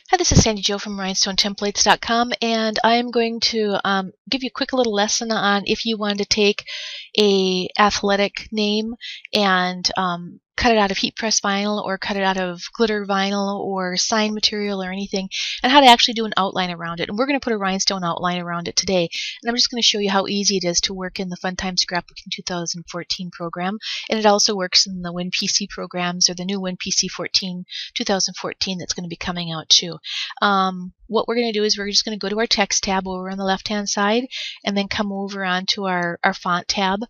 Hi, this is Sandy Jo from rhinestonetemplates.com, and I'm going to give you a quick little lesson on if you wanted to take a athletic name and cut it out of heat press vinyl or cut it out of glitter vinyl or sign material or anything, and how to actually do an outline around it. And we're going to put a rhinestone outline around it today, and I'm just going to show you how easy it is to work in the Funtime Scrapbooking 2014 program, and it also works in the WinPC programs or the new WinPC 2014 that's going to be coming out too. What we're going to do is we're just going to go to our text tab over on the left hand side and then come over onto our font tab,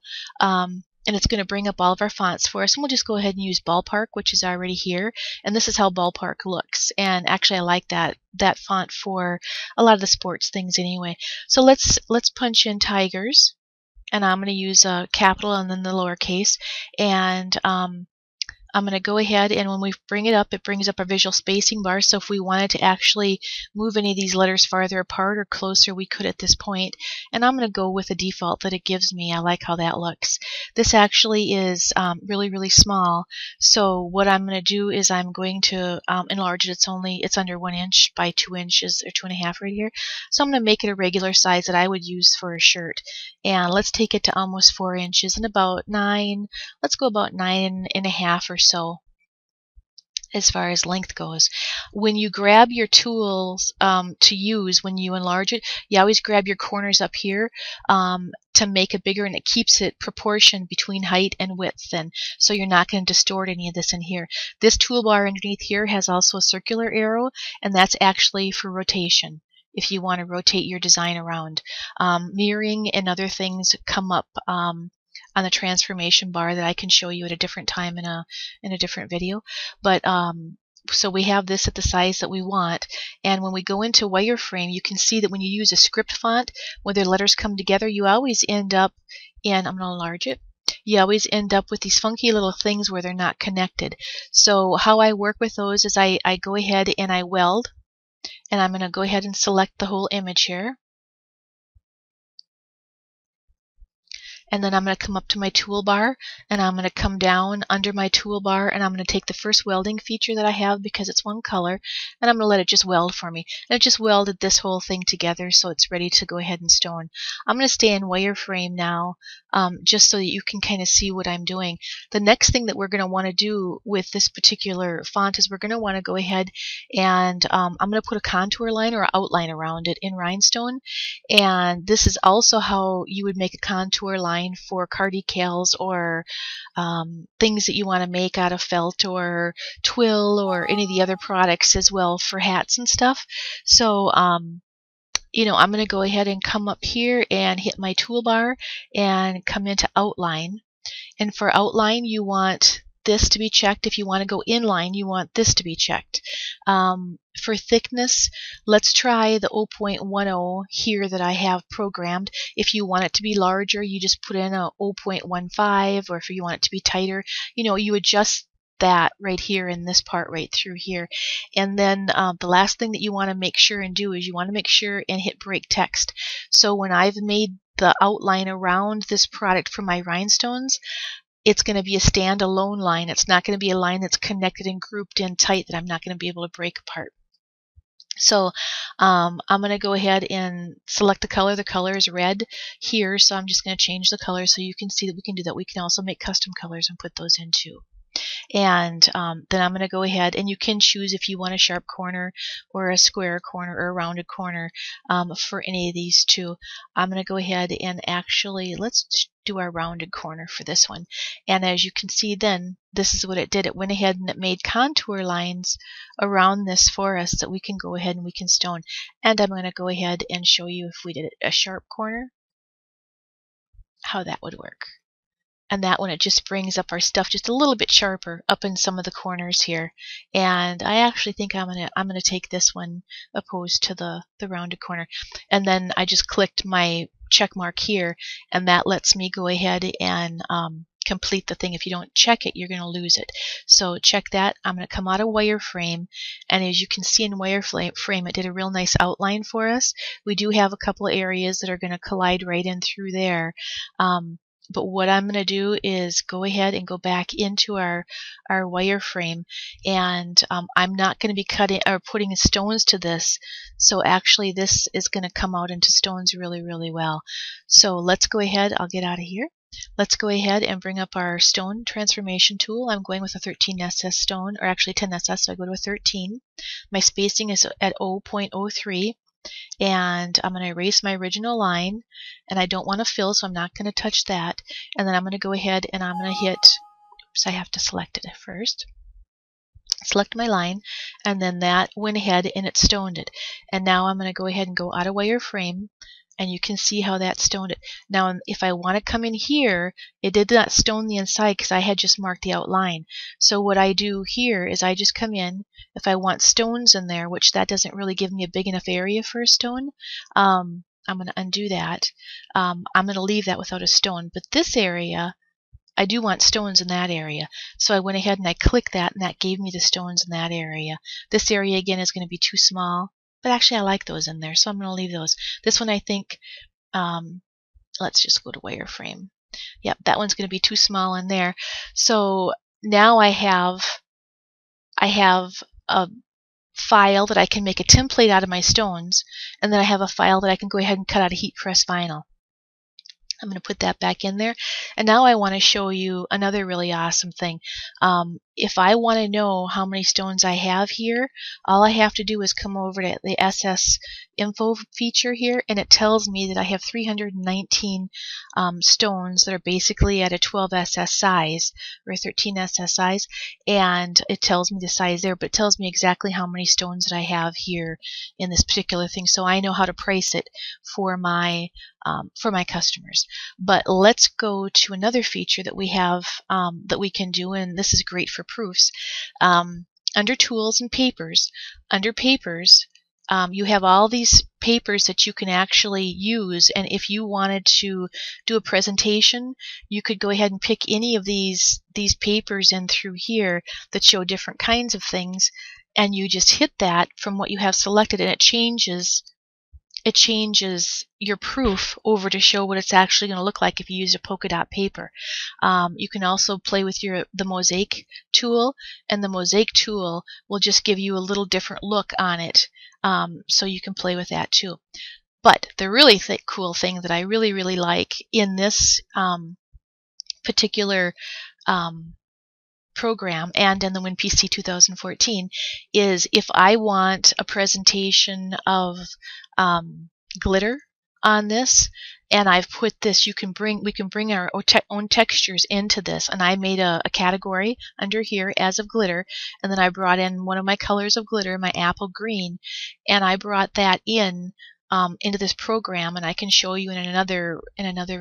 and it's going to bring up all of our fonts for us, and we'll just go ahead and use Ballpark, which is already here, and this is how Ballpark looks. And actually I like that font for a lot of the sports things anyway. So let's punch in Tigers, and I'm going to use a capital and then the lowercase, and I'm going to go ahead, and when we bring it up, it brings up our visual spacing bar. So if we wanted to actually move any of these letters farther apart or closer, we could at this point. And I'm going to go with the default that it gives me. I like how that looks. This actually is really, really small. So what I'm going to do is I'm going to enlarge it. It's under 1 inch by 2 inches or 2.5 right here. So I'm going to make it a regular size that I would use for a shirt. And let's take it to almost 4 inches and about 9. Let's go about 9.5 or so as far as length goes. When you grab your tools to use when you enlarge it, you always grab your corners up here to make it bigger, and it keeps it proportioned between height and width, and so you're not going to distort any of this in here. This toolbar underneath here has also a circular arrow, and that's actually for rotation if you want to rotate your design around. Mirroring and other things come up on the transformation bar that I can show you at a different time in a different video. But so we have this at the size that we want, and when we go into wireframe, you can see that when you use a script font, where the letters come together, you always end up in, I'm going to enlarge it, you always end up with these funky little things where they're not connected. So how I work with those is I go ahead and I weld, and I'm going to go ahead and select the whole image here. And then I'm going to come up to my toolbar, and I'm going to come down under my toolbar, and I'm going to take the first welding feature that I have because it's one color, and I'm going to let it just weld for me. And it just welded this whole thing together, so it's ready to go ahead and stone. I'm going to stay in wireframe now, just so that you can kind of see what I'm doing. The next thing that we're going to want to do with this particular font is we're going to want to go ahead and I'm going to put a contour line or outline around it in Rhinestone, and this is also how you would make a contour line for car decals or things that you want to make out of felt or twill or any of the other products as well for hats and stuff. So you know, I'm going to go ahead and come up here and hit my toolbar and come into outline. And for outline, you want this to be checked. If you want to go inline, you want this to be checked. For thickness, let's try the 0.10 here that I have programmed. If you want it to be larger, you just put in a 0.15, or if you want it to be tighter, you know, you adjust that right here in this part right through here. And then the last thing that you want to make sure and do is you want to make sure and hit break text. So when I've made the outline around this product for my rhinestones, it's going to be a standalone line. It's not going to be a line that's connected and grouped in tight that I'm not going to be able to break apart. So I'm going to go ahead and select the color. The color is red here, so I'm just going to change the color so you can see that we can do that. We can also make custom colors and put those in too. And then I'm going to go ahead, and you can choose if you want a sharp corner or a square corner or a rounded corner for any of these two. I'm going to go ahead and actually, let's do our rounded corner for this one. And as you can see, then this is what it did. It went ahead and it made contour lines around this for us that we can go ahead and we can stone. And I'm going to go ahead and show you if we did a sharp corner, how that would work. And that one, it just brings up our stuff just a little bit sharper up in some of the corners here. And I actually think I'm gonna take this one opposed to the rounded corner. And then I just clicked my check mark here, and that lets me go ahead and complete the thing. If you don't check it, you're going to lose it. So check that. I'm going to come out of wireframe, and as you can see in wireframe, it did a real nice outline for us. We do have a couple of areas that are going to collide right in through there. But what I'm going to do is go ahead and go back into our wireframe, and I'm not going to be cutting or putting stones to this, so actually this is going to come out into stones really, really well. So let's go ahead, I'll get out of here. Let's go ahead and bring up our stone transformation tool. I'm going with a 13SS stone, or actually 10SS, so I go to a 13. My spacing is at 0.03. And I'm going to erase my original line, and I don't want to fill, so I'm not going to touch that. And then I'm going to go ahead and I'm going to hit, oops, I have to select it first. Select my line, and then that went ahead and it stoned it. And now I'm going to go ahead and go out of wireframe, and you can see how that stoned it. Now if I want to come in here, it did not stone the inside because I had just marked the outline. So what I do here is I just come in. If I want stones in there, which that doesn't really give me a big enough area for a stone, I'm going to undo that. I'm going to leave that without a stone. But this area, I do want stones in that area. So I went ahead and I clicked that, and that gave me the stones in that area. This area again is going to be too small, but actually I like those in there, so I'm going to leave those. This one I think, let's just go to wireframe. Yep, that one's going to be too small in there. So now I have a file that I can make a template out of my stones, and then I have a file that I can go ahead and cut out of heat press vinyl. I'm going to put that back in there. And now I want to show you another really awesome thing. If I want to know how many stones I have here, all I have to do is come over to the SS info feature here, and it tells me that I have 319 stones that are basically at a 12SS size or a 13SS size, and it tells me the size there, but it tells me exactly how many stones that I have here in this particular thing, so I know how to price it for my customers. But let's go to another feature that we have that we can do, and this is great for proofs. Under Tools and Papers, under Papers, you have all these papers that you can actually use, and if you wanted to do a presentation, you could go ahead and pick any of these papers in through here that show different kinds of things, and you just hit that from what you have selected, and it changes your proof over to show what it's actually going to look like if you use a polka dot paper. You can also play with the mosaic tool, and the mosaic tool will just give you a little different look on it, so you can play with that too. But the really cool thing that I really, really like in this particular program and in the WinPC 2014 is if I want a presentation of glitter on this, and I've put this, we can bring our own textures into this, and I made a category under here as of glitter, and then I brought in one of my colors of glitter, my apple green, and I brought that in into this program, and I can show you in another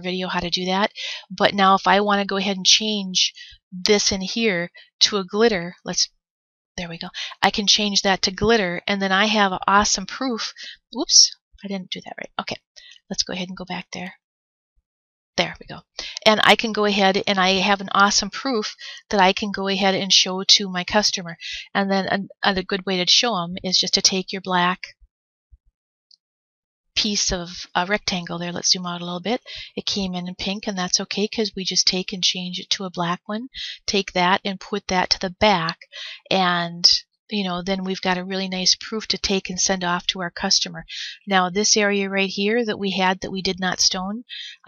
video how to do that. But now if I want to go ahead and change this in here to a glitter, there we go, I can change that to glitter, and then I have an awesome proof. Whoops, I didn't do that right. Okay, let's go ahead and go back there. There we go. And I can go ahead and I have an awesome proof that I can go ahead and show to my customer. And then a good way to show them is just to take your black piece of a rectangle there. Let's zoom out a little bit. It came in pink, and that's okay because we just take and change it to a black one. Take that and put that to the back, and then we've got a really nice proof to take and send off to our customer. Now this area right here that we did not stone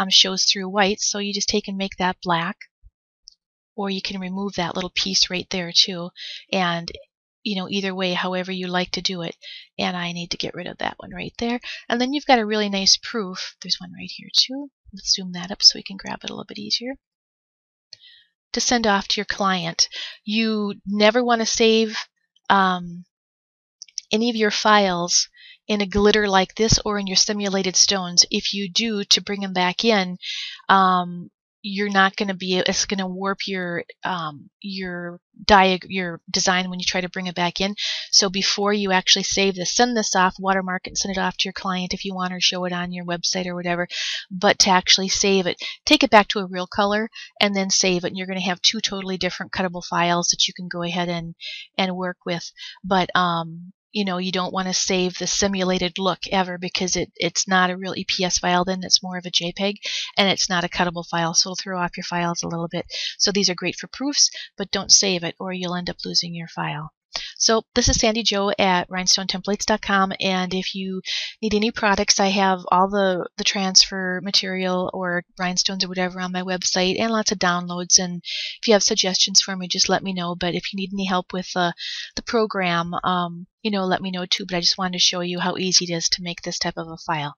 shows through white, so you just take and make that black, or you can remove that little piece right there too, and either way, however you like to do it. And I need to get rid of that one right there, and then you've got a really nice proof. There's one right here too. Let's zoom that up so we can grab it a little bit easier to send off to your client. You never want to save any of your files in a glitter like this or in your simulated stones. If you do, to bring them back in, you're not going to be, it's going to warp your design when you try to bring it back in. So before you actually save this, send this off, watermark it, and send it off to your client if you want, or show it on your website or whatever. But to actually save it, take it back to a real color and then save it, and you're going to have two totally different cuttable files that you can go ahead and work with. But you don't want to save the simulated look ever, because it's not a real EPS file then, it's more of a JPEG, and it's not a cuttable file, so it'll throw off your files a little bit. So these are great for proofs, but don't save it or you'll end up losing your file. So this is Sandy Jo at rhinestonetemplates.com, and if you need any products, I have all the transfer material or rhinestones or whatever on my website, and lots of downloads. And if you have suggestions for me, just let me know. But if you need any help with the program, let me know too. But I just wanted to show you how easy it is to make this type of a file.